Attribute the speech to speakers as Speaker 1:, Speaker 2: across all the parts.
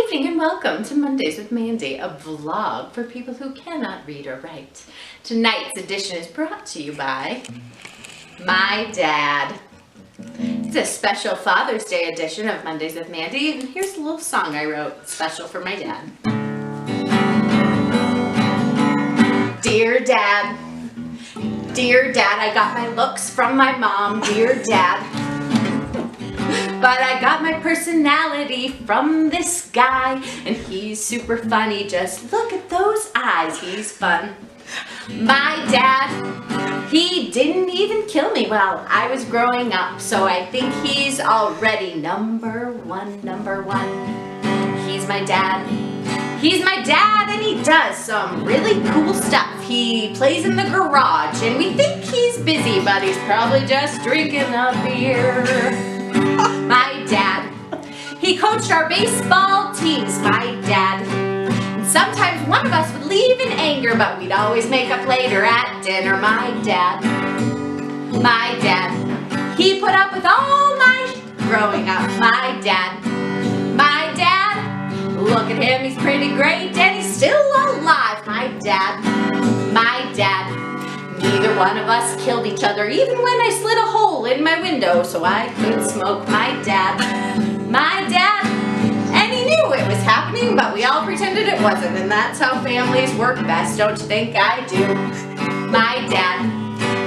Speaker 1: evening and welcome to Mondays with Mandy, a vlog for people who cannot read or write. Tonight's edition is brought to you by my dad. It's a special Father's Day edition of Mondays with Mandy, and here's a little song I wrote special for my dad. Dear Dad, I got my looks from my mom, dear Dad. But I got my personality from this guy, and he's super funny, just look at those eyes, he's fun. My dad, he didn't even kill me while I was growing up, so I think he's already number one. He's my dad, and he does some really cool stuff. He plays in the garage, and we think he's busy, but he's probably just drinking a beer. My dad, he coached our baseball teams, my dad. And sometimes one of us would leave in anger, but we'd always make up later at dinner. My dad, he put up with all my growing up. My dad, look at him, he's pretty great and he's still alive. My dad, neither one of us killed each other, even when I slid a hole in my window so I could smoke. My dad, and he knew it was happening, but we all pretended it wasn't, and that's how families work best, don't you think I do? My dad,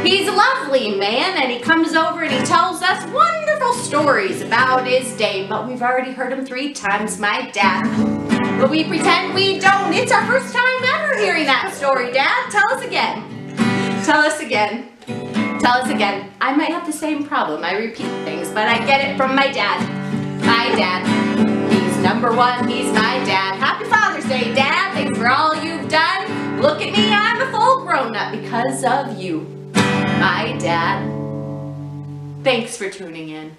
Speaker 1: he's a lovely man, and he comes over and he tells us wonderful stories about his day, but we've already heard them 3 times, my dad. But we pretend we don't. It's our first time ever hearing that story, Dad. Tell us again. Tell us again. I might have the same problem. I repeat things, but I get it from my dad. My dad, he's number one. He's my dad. Happy Father's Day, Dad. Thanks for all you've done. Look at me, I'm a full grown-up because of you. My dad. Thanks for tuning in.